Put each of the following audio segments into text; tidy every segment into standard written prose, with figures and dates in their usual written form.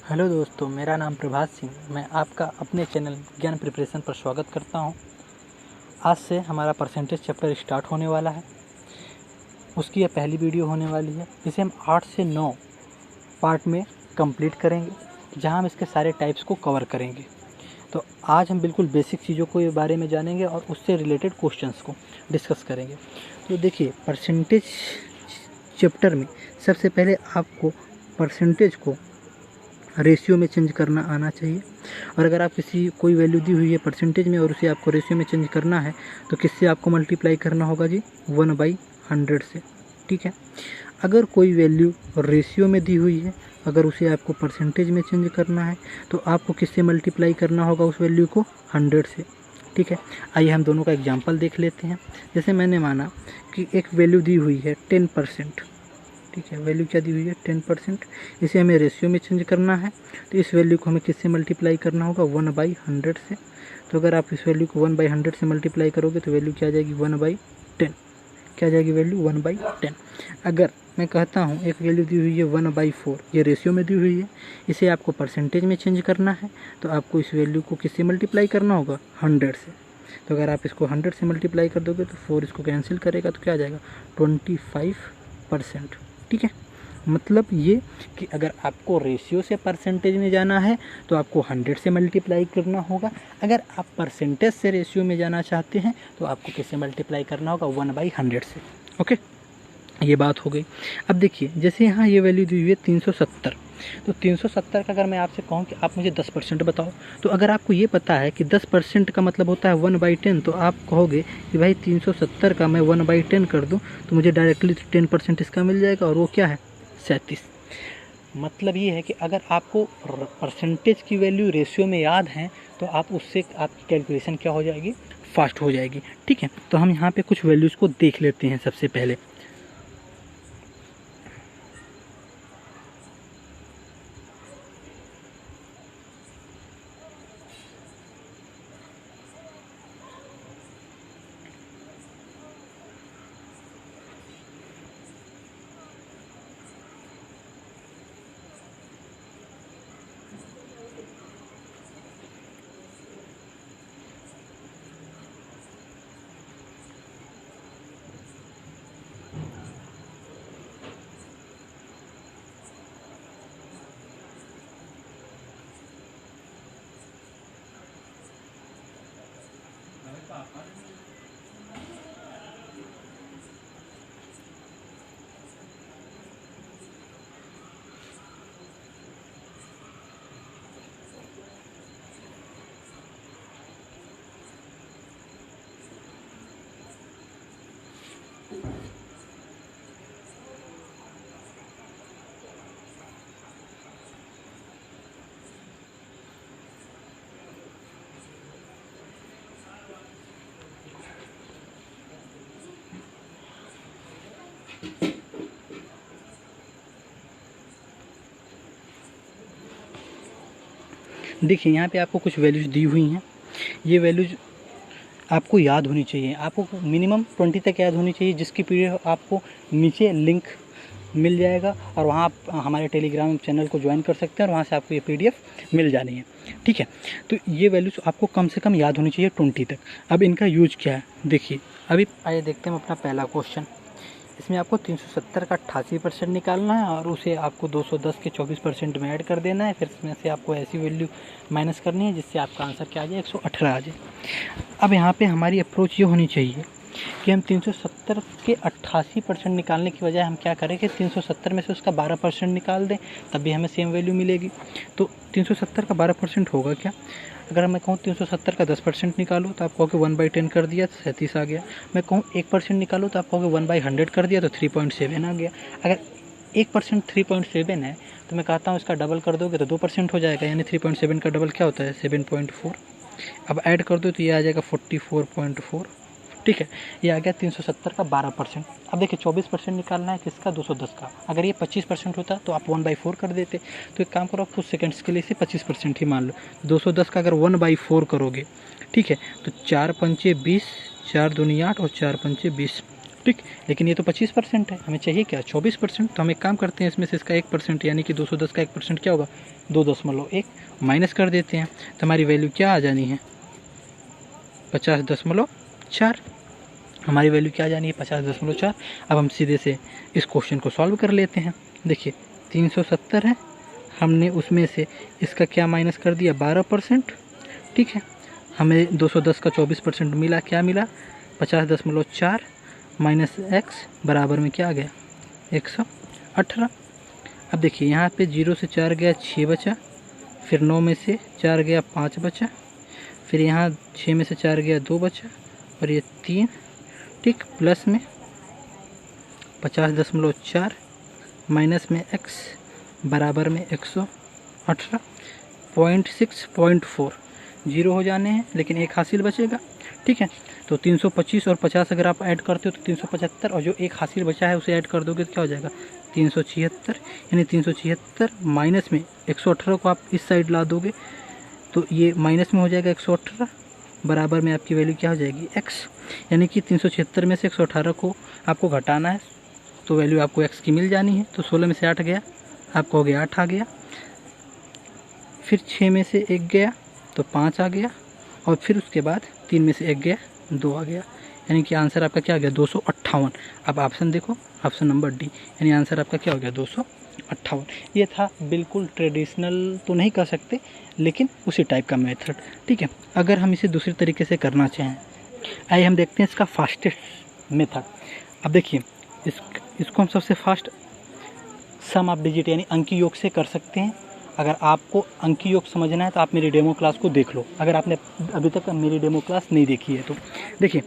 Hello दोस्तों, मेरा नाम प्रभात सिंह। मैं आपका अपने चैनल ज्ञान प्रिपरेशन पर स्वागत करता हूं। आज से हमारा परसेंटेज चैप्टर स्टार्ट होने वाला है। उसकी यह पहली वीडियो होने वाली है। इसे हम 8 से 9 पार्ट में कंप्लीट करेंगे, जहां हम इसके सारे टाइप्स को कवर करेंगे। तो आज हम बिल्कुल बेसिक चीज़ों के बारे में जानेंगे और उससे रिलेटेड क्वेश्चंस को डिस्कस करेंगे। तो देखिए, परसेंटेज चैप्टर में सबसे पहले आपको परसेंटेज को रेशियो में चेंज करना आना चाहिए। और अगर आप कोई वैल्यू दी हुई है परसेंटेज में और उसे आपको रेशियो में चेंज करना है तो किससे आपको मल्टीप्लाई करना होगा जी? 1/100 से। ठीक है। अगर कोई वैल्यू रेशियो में दी हुई है, अगर उसे आपको परसेंटेज में चेंज करना है तो आपको किससे मल्टीप्लाई करना होगा उस वैल्यू को? 100 से। ठीक है। आइए हम दोनों का एग्जाम्पल देख लेते हैं। जैसे मैंने माना कि एक वैल्यू दी हुई है 10%। ठीक है, वैल्यू क्या दी हुई है? 10%। इसे हमें रेशियो में चेंज करना है तो इस वैल्यू को हमें किससे मल्टीप्लाई करना होगा? 1/100 से। तो अगर आप इस वैल्यू को 1/100 से मल्टीप्लाई करोगे तो वैल्यू क्या आ जाएगी? 1/10। क्या आ जाएगी वैल्यू? 1/10। अगर मैं कहता हूँ एक वैल्यू दी हुई है 1/4, ये रेशियो में दी हुई है, इसे आपको परसेंटेज में चेंज करना है तो आपको इस वैल्यू को किससे मल्टीप्लाई करना होगा? 100 से। तो अगर आप इसको 100 से मल्टीप्लाई कर दोगे तो 4 इसको कैंसिल करेगा तो क्या आ जाएगा? 25%। ठीक है। मतलब ये कि अगर आपको रेशियो से परसेंटेज में जाना है तो आपको 100 से मल्टीप्लाई करना होगा। अगर आप परसेंटेज से रेशियो में जाना चाहते हैं तो आपको किससे मल्टीप्लाई करना होगा? 1/100 से। ओके, ये बात हो गई। अब देखिए, जैसे यहाँ ये वैल्यू दी हुई है 370, तो 370 का अगर मैं आपसे कहूँ कि आप मुझे 10% बताओ, तो अगर आपको ये पता है कि 10% का मतलब होता है 1/10, तो आप कहोगे कि भाई 370 का मैं 1/10 कर दूँ तो मुझे डायरेक्टली 10% इसका मिल जाएगा, और वो क्या है? 37। मतलब ये है कि अगर आपको परसेंटेज की वैल्यू रेशियो में याद है तो आप उससे आपकी कैलकुलेशन क्या हो जाएगी? फास्ट हो जाएगी। ठीक है। तो हम यहाँ पे कुछ वैल्यूज़ को देख लेते हैं सबसे पहले। देखिए, यहाँ पे आपको कुछ वैल्यूज़ दी हुई हैं। ये वैल्यूज़ आपको याद होनी चाहिए। आपको मिनिमम 20 तक याद होनी चाहिए, जिसकी पीडीएफ आपको नीचे लिंक मिल जाएगा और वहाँ आप हमारे टेलीग्राम चैनल को ज्वाइन कर सकते हैं और वहाँ से आपको ये पीडीएफ मिल जानी है। ठीक है। तो ये वैल्यूज़ आपको कम से कम याद होनी चाहिए 20 तक। अब इनका यूज क्या है देखिए। अभी आइए देखते हैं अपना पहला क्वेश्चन। इसमें आपको 370 का 88% निकालना है और उसे आपको 210 के 24% में ऐड कर देना है। फिर इसमें से आपको ऐसी वैल्यू माइनस करनी है जिससे आपका आंसर क्या आ जाए? 118 आ जाए। अब यहाँ पे हमारी अप्रोच ये होनी चाहिए कि हम 370 के 88% निकालने की बजाय हम क्या करें कि 370 में से उसका 12% निकाल दें, तब भी हमें सेम वैल्यू मिलेगी। तो 370 का 12% होगा क्या? अगर मैं कहूँ 370 का 10% निकालो तो आप कहोगे 1/10 कर दिया, 37 आ गया। मैं कहूँ 1% निकालो तो आप कहोगे 1/100 कर दिया तो 3.7 आ गया। अगर 1% 3.7 है तो मैं कहता हूँ इसका डबल कर दोगे तो 2% हो जाएगा, यानी 3.7 का डबल क्या होता है? 7.4। अब ऐड कर दो तो ये आ जाएगा 44.4। ठीक है, ये आ गया 370 का 12%। अब देखिए 24% निकालना है किसका? 210 का। अगर ये 25% होता तो आप 1/4 कर देते। तो एक काम करो, आप कुछ सेकंड्स के लिए इसे 25% ही मान लो। 210 का अगर 1/4 करोगे, ठीक है, तो 4 पंचे 20, 4 दूनी 8 और 4 पंचे 20। ठीक, लेकिन ये तो 25% है, हमें चाहिए क्या? 24%। तो हम एक काम करते हैं, इसमें से इसका 1% यानी कि 210 का 1% क्या होगा? 2.1 माइनस कर देते हैं तो हमारी वैल्यू क्या आ जानी है 50.4। हमारी वैल्यू क्या आ जानी है 50.4। अब हम सीधे से इस क्वेश्चन को सॉल्व कर लेते हैं। देखिए 370 है, हमने उसमें से इसका क्या माइनस कर दिया 12%। ठीक है, हमें 210 का 24% मिला। क्या मिला 50.4 माइनस x बराबर में क्या आ गया 118। अब देखिए यहाँ पे 0 से 4 गया 6 बचा, फिर 9 में से 4 गया 5 बचा, फिर यहाँ 6 में से 4 गया 2 बचा और ये 3। ठीक, प्लस में 50.4 माइनस में x बराबर में 118। 0.6.4 जीरो हो जाने हैं लेकिन एक हासिल बचेगा। ठीक है, तो 325 और 50 अगर आप ऐड करते हो तो 375 और जो एक हासिल बचा है उसे ऐड कर दोगे तो क्या हो जाएगा 376। यानी 376 माइनस में 118 को आप इस साइड ला दोगे तो ये माइनस में हो जाएगा 118 बराबर में आपकी वैल्यू क्या हो जाएगी x। यानी कि 376 में से 118 को आपको घटाना है तो वैल्यू आपको x की मिल जानी है। तो 16 में से 8 गया, आपको हो गया 8 आ गया, फिर 6 में से 1 गया तो 5 आ गया और फिर उसके बाद 3 में से 1 गया 2 आ गया। यानी कि आंसर आपका क्या आ गया 258। अब ऑप्शन देखो, ऑप्शन नंबर डी, यानी आंसर आपका क्या हो गया 258। ये था बिल्कुल ट्रेडिशनल तो नहीं कर सकते लेकिन उसी टाइप का मेथड। ठीक है, अगर हम इसे दूसरे तरीके से करना चाहें, आइए हम देखते हैं इसका फास्टेस्ट मेथड। अब देखिए इसको हम सबसे फास्ट सम ऑफ डिजिट यानी अंकी योग से कर सकते हैं। अगर आपको अंकी योग समझना है तो आप मेरी डेमो क्लास को देख लो, अगर आपने अभी तक मेरी डेमो क्लास नहीं देखी है तो। देखिए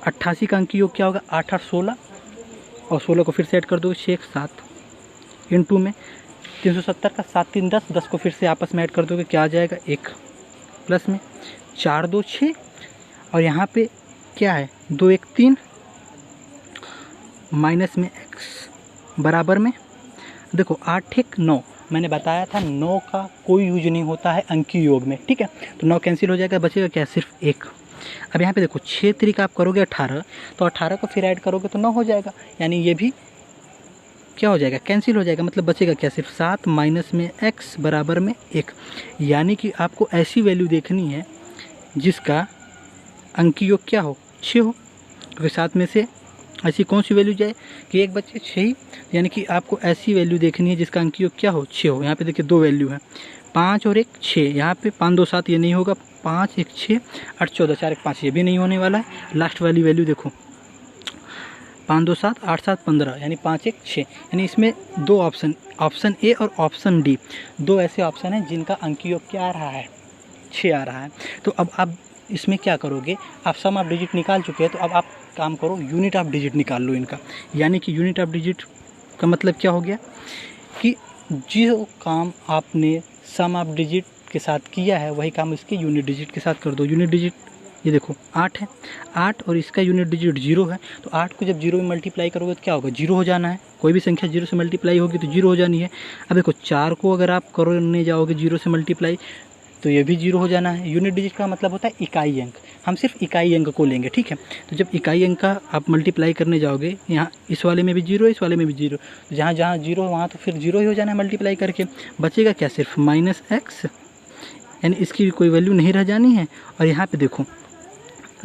88 का अंकी योग क्या होगा 8 8 16 और 16 को फिर से ऐड कर दो 6 7 इंटू में 370 का 7 3 10 10 को फिर से आपस में ऐड कर दोगे क्या आ जाएगा 1 प्लस में 4 2 6 और यहाँ पे क्या है 2 1 3 माइनस में x बराबर में देखो 8 1 9। मैंने बताया था 9 का कोई यूज नहीं होता है अंकी योग में। ठीक है, तो 9 कैंसिल हो जाएगा, बचेगा क्या सिर्फ 1। अब यहाँ पे देखो 6 तरीका आप करोगे 18 तो 18 को फिर ऐड करोगे तो 9 हो जाएगा, यानी ये भी क्या हो जाएगा कैंसिल हो जाएगा। मतलब बचेगा क्या सिर्फ 7 माइनस में x बराबर में 1। यानी कि आपको ऐसी वैल्यू देखनी है जिसका अंकी योग क्या हो 6 हो। क्योंकि 7 में से ऐसी कौन सी वैल्यू जाए कि एक बच्चे 6 ही, यानी कि आपको ऐसी वैल्यू देखनी है जिसका अंकी योग क्या हो 6 हो। यहाँ पे देखिए 2 वैल्यू है 5 और 1 6। यहाँ पे 5 2 7 ये नहीं होगा, 5 1 6 8 14 4 1 5 ये भी नहीं होने वाला है। लास्ट वाली वैल्यू देखो 5 2 7 8 7 15 यानी 5 1 6। यानी इसमें 2 ऑप्शन, ऑप्शन ए और ऑप्शन डी, 2 ऐसे ऑप्शन हैं जिनका अंकी योग क्या आ रहा है 6 आ रहा है। तो अब आप इसमें क्या करोगे, आप सम ऑफ डिजिट निकाल चुके हैं तो अब आप काम करो यूनिट ऑफ डिजिट निकाल लो इनका। यानी कि यूनिट ऑफ डिजिट का मतलब क्या हो गया कि जो काम आपने सम ऑफ डिजिट के साथ किया है वही काम इसके यूनिट डिजिट के साथ कर दो। यूनिट डिजिट ये देखो 8 है, 8 और इसका यूनिट डिजिट 0 है, तो 8 को जब 0 में मल्टीप्लाई करोगे तो क्या होगा 0 हो जाना है। कोई भी संख्या 0 से मल्टीप्लाई होगी तो 0 हो जानी है। अब देखो 4 को अगर आप करने जाओगे 0 से मल्टीप्लाई तो ये भी 0 हो जाना है। यूनिट डिजिट का मतलब होता है इकाई अंक, हम सिर्फ इकाई अंक को लेंगे। ठीक है, तो जब इकाई अंक का आप मल्टीप्लाई करने जाओगे, यहाँ इस वाले में भी 0 है, इस वाले में भी 0, जहाँ जहाँ 0 है वहाँ तो फिर 0 ही हो जाना है मल्टीप्लाई करके। बचेगा क्या सिर्फ माइनस x, यानी इसकी कोई वैल्यू नहीं रह जानी है। और यहाँ पे देखो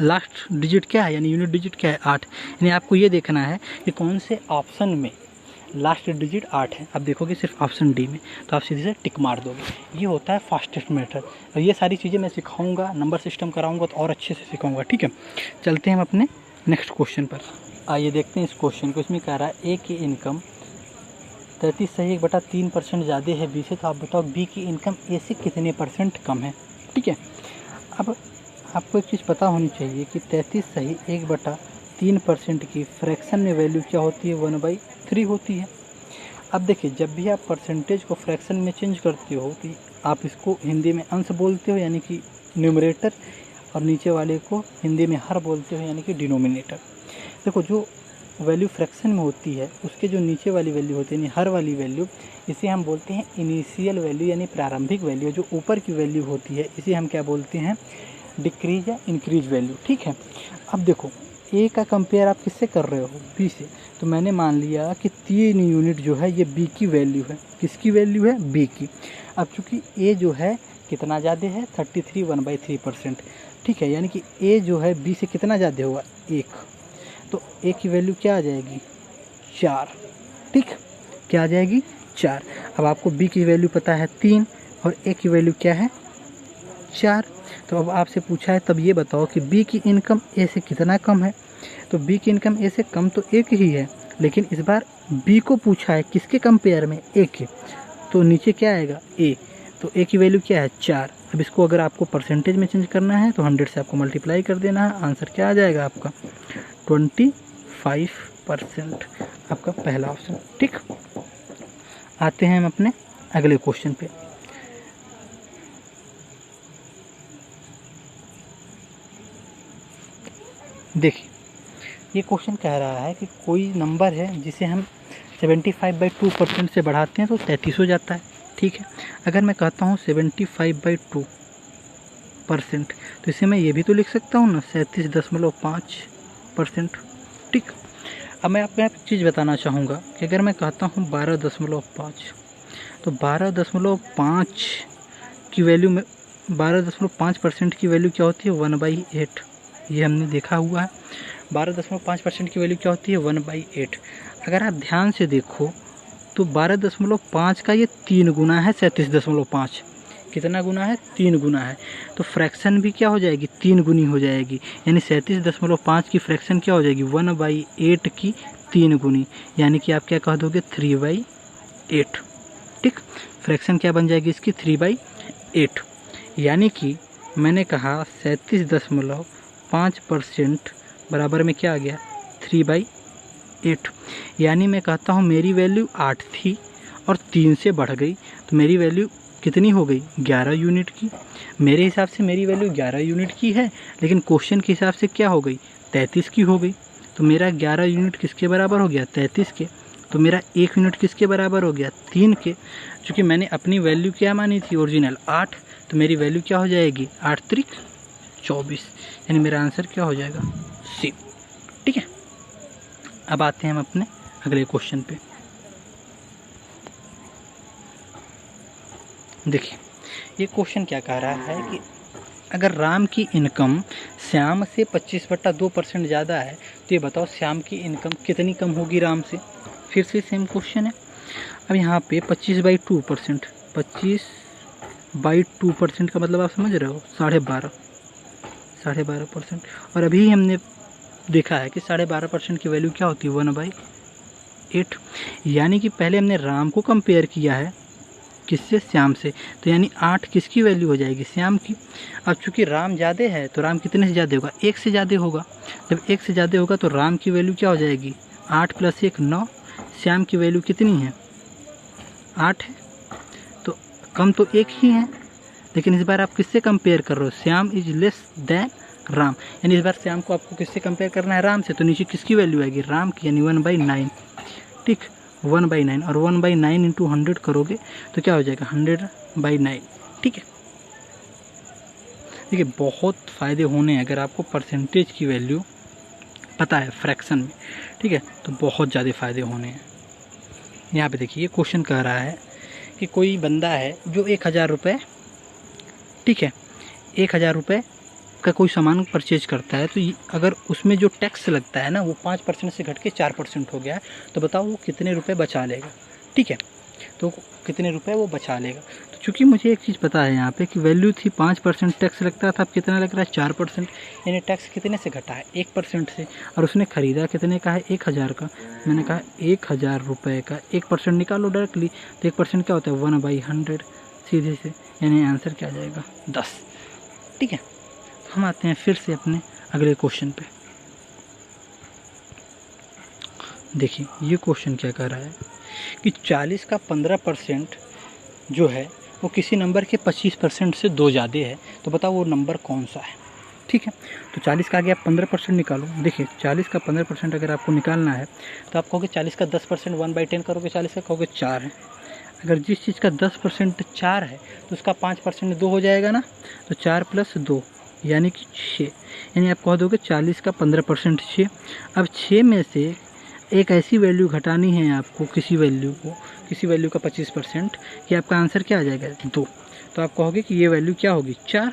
लास्ट डिजिट क्या है यानी यूनिट डिजिट क्या है 8। यानी आपको ये देखना है कि कौन से ऑप्शन में लास्ट डिजिट 8 है। आप देखोगे सिर्फ ऑप्शन डी में तो आप सीधे से टिक मार दोगे। ये होता है फास्टेस्ट मेथड। और ये सारी चीज़ें मैं सिखाऊंगा, नंबर सिस्टम कराऊंगा तो और अच्छे से सिखाऊंगा। ठीक है, चलते हैं हम अपने नेक्स्ट क्वेश्चन पर। आइए देखते हैं इस क्वेश्चन को। इसमें कह रहा है ए की इनकम 33.3% ज़्यादा है बी से, तो आप बताओ बी की इनकम ए से कितने % कम है। ठीक है, अब आपको एक चीज़ पता होनी चाहिए कि 33.1/3% की फ्रैक्शन में वैल्यू क्या होती है 1/3 होती है। अब देखिए जब भी आप परसेंटेज को फ्रैक्शन में चेंज करते हो कि आप इसको हिंदी में अंश बोलते हो यानी कि न्यूमरेटर, और नीचे वाले को हिंदी में हर बोलते हो यानी कि डिनोमिनेटर। देखो जो वैल्यू फ्रैक्शन में होती है उसके जो नीचे वाली वैल्यू होती है यानी हर वाली वैल्यू, इसे हम बोलते हैं इनिशियल वैल्यू यानी प्रारंभिक वैल्यू। जो ऊपर की वैल्यू होती है इसे हम क्या बोलते हैं डिक्रीज या इंक्रीज वैल्यू। ठीक है, अब देखो ए का कंपेयर आप किससे कर रहे हो, बी से। तो मैंने मान लिया कि 3 यूनिट जो है ये बी की वैल्यू है। किसकी वैल्यू है, बी की। अब चूँकि ए जो है कितना ज़्यादा है, 33 1/3%, ठीक है। यानी कि ए जो है बी से कितना ज़्यादा होगा, 1। तो ए की वैल्यू क्या आ जाएगी, 4, ठीक। क्या आ जाएगी, 4। अब आपको बी की वैल्यू पता है 3 और ए की वैल्यू क्या है, 4। तो अब आपसे पूछा है, तब ये बताओ कि बी की इनकम ए से कितना कम है। तो बी की इनकम ए से कम तो एक ही है, लेकिन इस बार बी को पूछा है किसके कंपेयर में, ए के। तो नीचे क्या आएगा, ए। तो ए की वैल्यू क्या है, 4। अब इसको अगर आपको परसेंटेज में चेंज करना है तो 100 से आपको मल्टीप्लाई कर देना है। आंसर क्या आ जाएगा आपका, 25%, आपका पहला ऑप्शन, ठीक। आते हैं हम अपने अगले क्वेश्चन पे। देखिए, ये क्वेश्चन कह रहा है कि कोई नंबर है जिसे हम 75/2% से बढ़ाते हैं तो 33 हो जाता है, ठीक है। अगर मैं कहता हूँ 75/2%, तो इसे मैं ये भी तो लिख सकता हूँ ना, 37.5%, ठीक। अब मैं आपको एक चीज़ बताना चाहूँगा कि अगर मैं कहता हूँ 12.5, तो 12.5 की वैल्यू में 12.5% की वैल्यू क्या होती है, 1/8। ये हमने देखा हुआ है। 12.5% की वैल्यू क्या होती है, 1/8। अगर आप ध्यान से देखो तो 12.5 का ये 3 गुना है 37.5। कितना गुना है, 3 गुना है। तो फ्रैक्शन भी क्या हो जाएगी, 3 गुनी हो जाएगी। यानी 37.5 की फ्रैक्शन क्या हो जाएगी, 1/8 की 3 गुनी। यानी कि आप क्या कह दोगे, 3/8, ठीक। फ्रैक्शन क्या बन जाएगी इसकी, 3/8। यानी कि मैंने कहा 37.5% बराबर में क्या आ गया, 3/8। यानी मैं कहता हूँ मेरी वैल्यू 8 थी और 3 से बढ़ गई, तो मेरी वैल्यू कितनी हो गई, 11 यूनिट की। मेरे हिसाब से मेरी वैल्यू 11 यूनिट की है, लेकिन क्वेश्चन के हिसाब से क्या हो गई, 33 की हो गई। तो मेरा 11 यूनिट किसके बराबर हो गया, 33 के। तो मेरा 1 यूनिट किसके बराबर हो गया, 3 के। क्योंकि मैंने अपनी वैल्यू क्या मानी थी, ओरिजिनल 8, तो मेरी वैल्यू क्या हो जाएगी, 8 त्रिक 24। यानी मेरा आंसर क्या हो जाएगा, सी, ठीक है। अब आते हैं हम अपने अगले क्वेश्चन पे। देखिए, ये क्वेश्चन क्या कह रहा है कि अगर राम की इनकम श्याम से 25/2% ज़्यादा है, तो ये बताओ श्याम की इनकम कितनी कम होगी राम से। फिर से सेम क्वेश्चन है। अब यहाँ पे 25/2%, 25/2% का मतलब आप समझ रहे हो, 12.5%। और अभी हमने देखा है कि 12.5% की वैल्यू क्या होती है, 1/8। यानी कि पहले हमने राम को कंपेयर किया है किससे, श्याम से। तो यानी 8 किसकी वैल्यू हो जाएगी, श्याम की। अब चूंकि राम ज़्यादा है तो राम कितने से ज़्यादा होगा, 1 से ज़्यादा होगा। जब 1 से ज़्यादा होगा तो राम की वैल्यू क्या हो जाएगी, 8 + 1 9। श्याम की वैल्यू कितनी है, 8 है। तो कम तो 1 ही है, लेकिन इस बार आप किससे कंपेयर कर रहे हो, Shyam is less than Ram. यानी इस बार श्याम को आपको किससे कंपेयर करना है, राम से। तो नीचे किसकी वैल्यू आएगी, राम की, यानी 1/9, ठीक, 1/9। और 1/9 × 100 करोगे तो क्या हो जाएगा, 100/9, ठीक है। देखिए, बहुत फ़ायदे होने हैं अगर आपको परसेंटेज की वैल्यू पता है फ्रैक्शन में, ठीक है, तो बहुत ज़्यादा फ़ायदे होने हैं। यहाँ पे देखिए, ये क्वेश्चन कह रहा है कि कोई बंदा है जो 1000 रुपये, ठीक है, 1000 रुपये का कोई सामान परचेज करता है, तो अगर उसमें जो टैक्स लगता है ना वो 5% से घट के 4% हो गया है, तो बताओ वो कितने रुपए बचा लेगा, ठीक है। तो कितने रुपए वो बचा लेगा। तो चूँकि मुझे एक चीज़ पता है यहाँ पे कि वैल्यू थी 5% टैक्स लगता था, अब कितना लग रहा है, 4%। यानी टैक्स कितने से घटा है, 1% से। और उसने ख़रीदा कितने का है, 1000 का। मैंने कहा 1000 रुपये का 1% निकालो डायरेक्टली, तो 1% क्या होता है, 1/100 सीधे से। यानी आंसर क्या आ जाएगा, 10, ठीक है। हम आते हैं फिर से अपने अगले क्वेश्चन पे। देखिए, ये क्वेश्चन क्या कर रहा है कि 40 का 15% जो है वो किसी नंबर के 25% से 2 ज़्यादा है, तो बताओ वो नंबर कौन सा है, ठीक है। तो 40 का आगे आप 15% निकालो। देखिए, 40 का 15% अगर आपको निकालना है तो आप कहोगे 40 का 10% 1/10 करोगे, 40 का कहोगे 4 है। अगर जिस चीज़ का 10% 4 है तो उसका 5% 2 हो जाएगा ना, तो 4 + 2 यानी कि 6, यानी आप कह दोगे 40 का 15% 6। अब 6 में से एक ऐसी वैल्यू घटानी है आपको, किसी वैल्यू का 25%, कि आपका आंसर क्या आ जाएगा 2। तो आप कहोगे कि ये वैल्यू क्या होगी 4,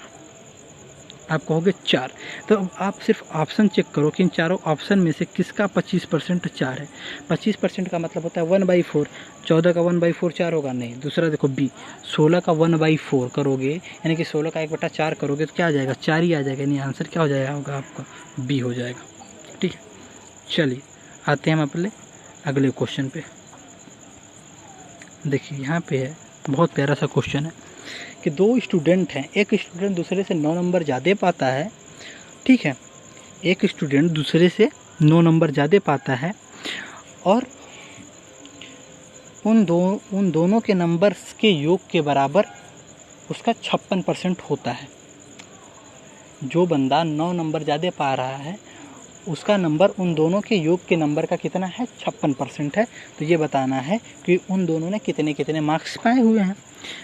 आप कहोगे 4। तो अब आप सिर्फ ऑप्शन चेक करो कि इन चारों ऑप्शन में से किसका 25% 4 है। 25% का मतलब होता है 1/4। 14 का 1/4 4 होगा नहीं। दूसरा देखो बी, 16 का 1/4 करोगे, यानी कि 16 का 1/4 करोगे तो क्या आ जाएगा 4 ही आ जाएगा, यानी आंसर क्या हो जाएगा होगा आपका बी हो जाएगा। ठीक है, चलिए आते हैं हम अपने अगले क्वेश्चन पे। देखिए यहाँ पे है, बहुत प्यारा सा क्वेश्चन है कि 2 स्टूडेंट हैं, एक स्टूडेंट दूसरे से 9 नंबर ज़्यादा पाता है। ठीक है, एक स्टूडेंट दूसरे से 9 नंबर ज़्यादा पाता है और उन दोनों के नंबर्स के योग के बराबर उसका 56% होता है। जो बंदा 9 नंबर ज़्यादा पा रहा है उसका नंबर उन दोनों के योग के नंबर का कितना है 56% है। तो ये बताना है कि उन दोनों ने कितने कितने मार्क्स पाए हुए हैं।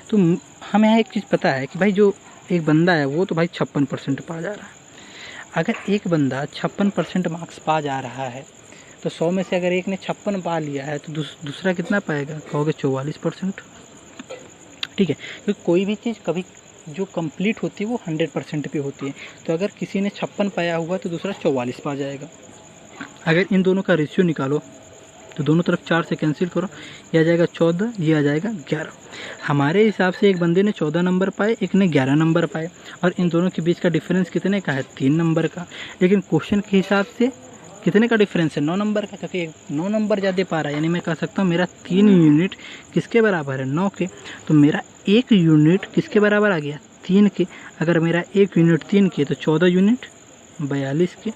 तो हमें यहाँ एक चीज़ पता है कि भाई जो एक बंदा है वो तो भाई 56% पा जा रहा है। अगर एक बंदा 56% मार्क्स पा जा रहा है तो 100 में से अगर एक ने 56 पा लिया है तो दूसरा कितना पाएगा, कहोगे 44%। ठीक है, क्योंकि कोई भी चीज़ कभी जो कंप्लीट होती है वो 100% पे होती है। तो अगर किसी ने 56 पाया हुआ तो दूसरा 44 पा जाएगा। अगर इन दोनों का रेशियो निकालो तो दोनों तरफ 4 से कैंसिल करो, ये आ जाएगा 14, ये आ जाएगा 11। हमारे हिसाब से एक बंदे ने 14 नंबर पाए, एक ने 11 नंबर पाए, और इन दोनों के बीच का डिफरेंस कितने का है 3 नंबर का। लेकिन क्वेश्चन के हिसाब से कितने का डिफरेंस है 9 नंबर का, क्योंकि 9 नंबर ज़्यादा पा रहा है। यानी मैं कह सकता हूँ मेरा 3 यूनिट किसके बराबर है 9 के। तो मेरा 1 यूनिट किसके बराबर आ गया 3 के। अगर मेरा 1 यूनिट 3 के तो 14 यूनिट 42 के,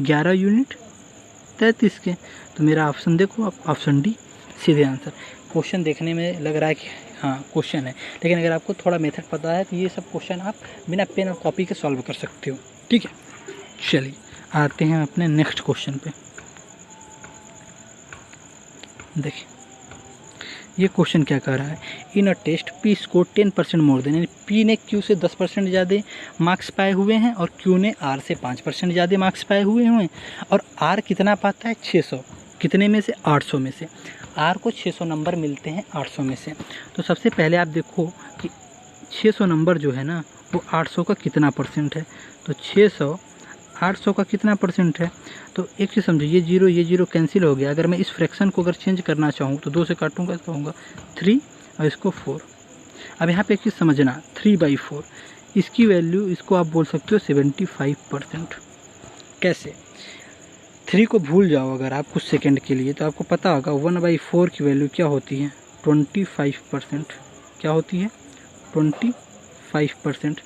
11 यूनिट 33 के। तो मेरा ऑप्शन देखो आप, ऑप्शन डी सीधे आंसर। क्वेश्चन देखने में लग रहा है कि हाँ क्वेश्चन है, लेकिन अगर आपको थोड़ा मेथड पता है तो ये सब क्वेश्चन आप बिना पेन और कॉपी के सॉल्व कर सकते हो। ठीक है, चलिए आते हैं अपने नेक्स्ट क्वेश्चन पे। देखिए ये क्वेश्चन क्या कह रहा है, in a test P score 10% more than, यानी पी ने क्यू से 10% ज़्यादा मार्क्स पाए हुए हैं और क्यू ने आर से 5% ज़्यादा मार्क्स पाए हुए हैं। और आर कितना पाता है 600, कितने में से 800 में से। आर को 600 नंबर मिलते हैं 800 में से। तो सबसे पहले आप देखो कि 600 नंबर जो है ना वो 800 का कितना परसेंट है। तो 600 800 का कितना परसेंट है। तो एक चीज़ समझो, ये जीरो कैंसिल हो गया। अगर मैं इस फ्रैक्शन को अगर चेंज करना चाहूँ तो 2 से काटूंगा तो होगा 3 और इसको 4। अब यहाँ पे एक चीज़ समझना, 3/4 इसकी वैल्यू, इसको आप बोल सकते हो 75%। कैसे, 3 को भूल जाओ अगर आप कुछ सेकंड के लिए, तो आपको पता होगा 1/4 की वैल्यू क्या होती है 25%। क्या होती है 25%।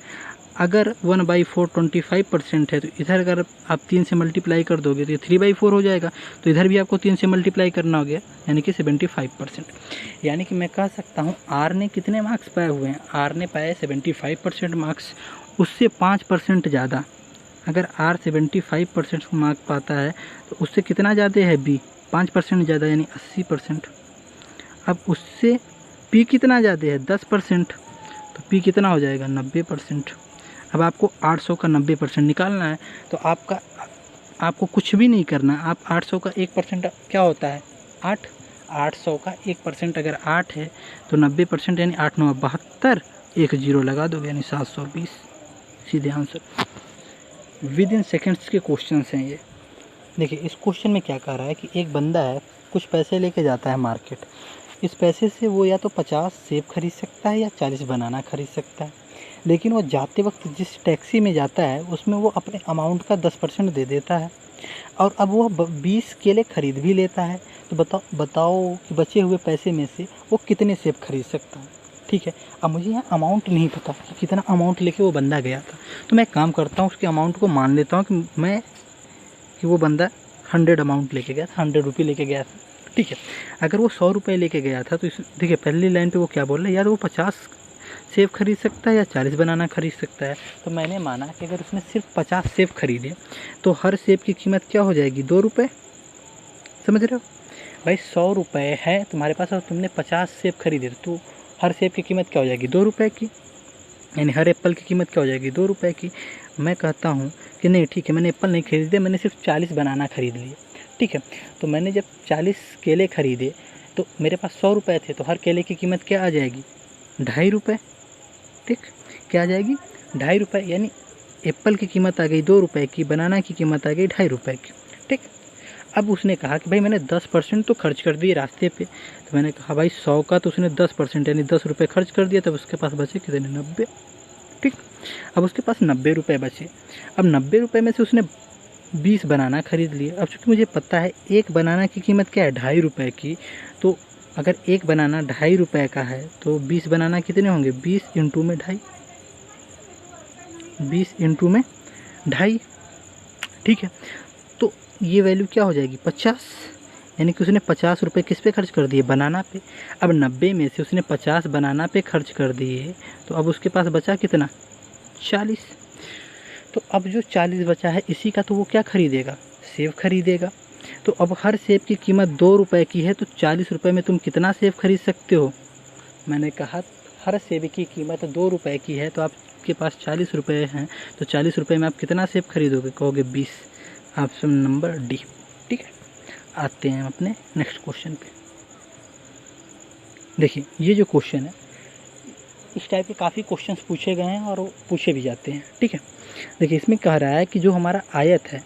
अगर 1/4 25% है तो इधर अगर आप 3 से मल्टीप्लाई कर दोगे तो ये 3/4 हो जाएगा। तो इधर भी आपको 3 से मल्टीप्लाई करना हो गया, यानी कि 75%। यानी कि मैं कह सकता हूँ आर ने कितने मार्क्स पाए हुए हैं, आर ने पाए 75% मार्क्स, उससे 5% ज़्यादा। अगर आर 75% मार्क्स पाता है तो उससे कितना ज़्यादा है बी 5% ज़्यादा, यानी 80%। अब उससे पी कितना ज़्यादा है 10%, तो पी कितना हो जाएगा 90%। अब आपको 800 का 90% निकालना है। तो आपको कुछ भी नहीं करना, आप 800 का 1% क्या होता है 8, 800 का 1% अगर 8 है तो 90% यानी 8 9 72, 1 0 लगा दो यानी 720, सीधे आंसर। विद इन सेकेंड्स के क्वेश्चन हैं ये। देखिए इस क्वेश्चन में क्या कह रहा है कि एक बंदा है, कुछ पैसे लेके जाता है मार्केट। इस पैसे से वो या तो 50 सेब खरीद सकता है या 40 बनाना खरीद सकता है। लेकिन वो जाते वक्त जिस टैक्सी में जाता है उसमें वो अपने अमाउंट का 10% दे देता है, और अब वो 20 केले खरीद भी लेता है। तो बताओ कि बचे हुए पैसे में से वो कितने सेब खरीद सकता है। ठीक है, अब मुझे यहाँ अमाउंट नहीं पता कि कितना अमाउंट लेके वो बंदा गया था। तो मैं काम करता हूँ, उसके अमाउंट को मान लेता हूँ कि वो बंदा 100 अमाउंट लेके गया था, 100 रुपये लेके गया था। ठीक है, अगर वो 100 रुपये लेके गया था तो देखिए पहली लाइन पे वो क्या बोल रहा है, या तो वो 50 सेब खरीद सकता है या 40 बनाना खरीद सकता है। तो मैंने माना कि अगर उसने सिर्फ 50 सेब खरीदे तो हर सेब की कीमत क्या हो जाएगी 2 रुपये। समझ रहे हो भाई, 100 रुपये है तुम्हारे पास और तुमने 50 सेब खरीदे तो हर सेब की कीमत क्या हो जाएगी 2 रुपये की, यानी हर एप्पल की कीमत क्या हो जाएगी 2 रुपये की। मैं कहता हूँ कि नहीं ठीक है, मैंने एप्पल नहीं खरीदे, मैंने सिर्फ 40 बनाना खरीद लिए, ठीक है। तो मैंने जब 40 केले खरीदे तो मेरे पास 100 रुपये थे, तो हर केले की कीमत क्या आ जाएगी, 2.5 रुपये, ठीक। क्या आ जाएगी, 2.5 रुपये, यानी एप्पल की कीमत आ गई 2 रुपये की, बनाना की कीमत आ गई 2.5 रुपये की, ठीक। अब उसने कहा कि भाई मैंने 10% तो खर्च कर दिए रास्ते पे। तो मैंने कहा भाई 100 का तो उसने 10% यानी 10 रुपये खर्च कर दिया, तब उसके पास बचे कितने, 90, ठीक। अब उसके पास 90 रुपये बचे। अब 90 रुपये में से उसने 20 बनाना खरीद लिए। अब चूँकि मुझे पता है एक बनाना की कीमत क्या है, 2.5 रुपये की, तो अगर एक बनाना 2.5 रुपये का है तो 20 बनाना कितने होंगे, 20 इंटू में 2.5, 20 इंटू में 2.5, ठीक है। तो ये वैल्यू क्या हो जाएगी, 50, यानी कि उसने 50 रुपये किस पे खर्च कर दिए, बनाना पे। अब 90 में से उसने 50 बनाना पे खर्च कर दिए, तो अब उसके पास बचा कितना, 40। तो अब जो 40 बचा है इसी का तो वो क्या खरीदेगा, सेब खरीदेगा। तो अब हर सेब की कीमत 2 रुपये की है, तो 40 रुपये में तुम कितना सेब खरीद सकते हो। मैंने कहा हर सेब की कीमत 2 रुपये की है, तो आपके पास 40 रुपये हैं, तो 40 रुपये में आप कितना सेब खरीदोगे, कहोगे 20। ऑप्शन नंबर डी, ठीक है। आते हैं अपने नेक्स्ट क्वेश्चन पे। देखिए ये जो क्वेश्चन है, इस टाइप के काफ़ी क्वेश्चंस पूछे गए हैं और वो पूछे भी जाते हैं, ठीक है। देखिए इसमें कह रहा है कि जो हमारा आयत है,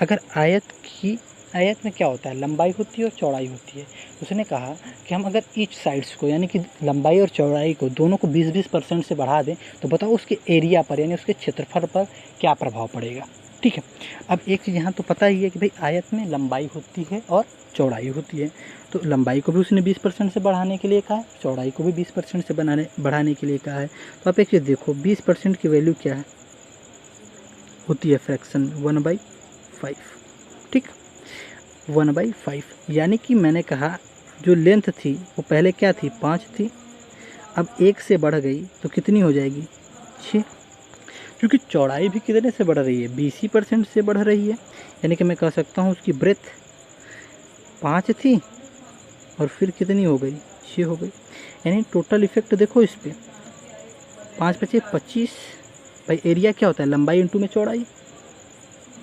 अगर आयत में क्या होता है, लंबाई होती है और चौड़ाई होती है। उसने कहा कि हम अगर ईच साइड्स को, यानी कि लंबाई और चौड़ाई को दोनों को 20-20% से बढ़ा दें, तो बताओ उसके एरिया पर, यानी उसके क्षेत्रफल पर क्या प्रभाव पड़ेगा, ठीक है। अब एक चीज़ यहाँ तो पता ही है कि भाई आयत में लंबाई होती है और चौड़ाई होती है, तो लंबाई को भी उसने 20% से बढ़ाने के लिए कहा है, चौड़ाई को भी 20% से बढ़ाने के लिए कहा है। तो आप एक चीज़ देखो, 20% की वैल्यू क्या है, होती है फ्रैक्शन में 1/5, ठीक, 1/5। यानी कि मैंने कहा जो लेंथ थी वो पहले क्या थी, 5 थी, अब 1 से बढ़ गई तो कितनी हो जाएगी, 6। क्योंकि चौड़ाई भी कितने से बढ़ रही है, 20% से बढ़ रही है। यानी कि मैं कह सकता हूँ उसकी ब्रेथ 5 थी और फिर कितनी हो गई, 6 हो गई। यानी टोटल इफेक्ट देखो इस पर, 5 × 5 = 25। भाई एरिया क्या होता है, लंबाई इंटू में चौड़ाई,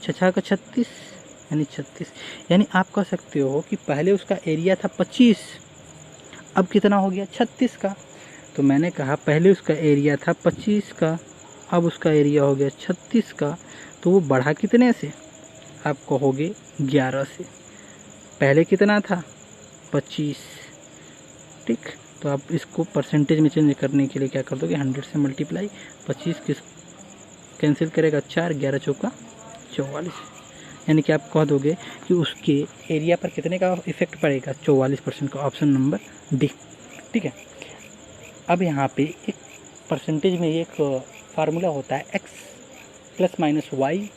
6 का 36 यानी 36। यानी आप कह सकते हो कि पहले उसका एरिया था 25, अब कितना हो गया, 36 का। तो मैंने कहा पहले उसका एरिया था 25 का, अब उसका एरिया हो गया 36 का, तो वो बढ़ा कितने से, आप कहोगे 11 से। पहले कितना था, 25, ठीक। तो आप इसको परसेंटेज में चेंज करने के लिए क्या कर दोगे, 100 से मल्टीप्लाई, 25 किस कैंसिल करेगा, 4, 11 चौका 44। यानी कि आप कह दोगे कि उसके एरिया पर कितने का इफेक्ट पड़ेगा, 44% का। ऑप्शन नंबर डी, ठीक है। अब यहाँ पे एक परसेंटेज में एक फार्मूला होता है, x ± y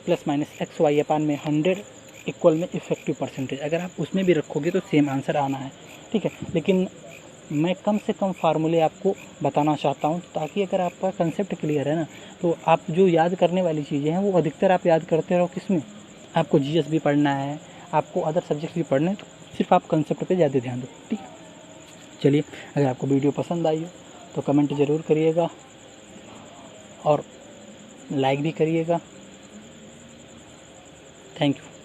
± xy/100 इक्वल में इफेक्टिव परसेंटेज। अगर आप उसमें भी रखोगे तो सेम आंसर आना है, ठीक है। लेकिन मैं कम से कम फार्मूले आपको बताना चाहता हूँ, ताकि अगर आपका कंसेप्ट क्लियर है ना, तो आप जो याद करने वाली चीज़ें हैं वो अधिकतर आप याद करते रहो। किसमें, आपको जीएस भी पढ़ना है, आपको अदर सब्जेक्ट्स भी पढ़ने हैं, तो सिर्फ आप कंसेप्ट पे ज़्यादा ध्यान दो, ठीक है। चलिए, अगर आपको वीडियो पसंद आई हो तो कमेंट ज़रूर करिएगा और लाइक भी करिएगा। Thank you.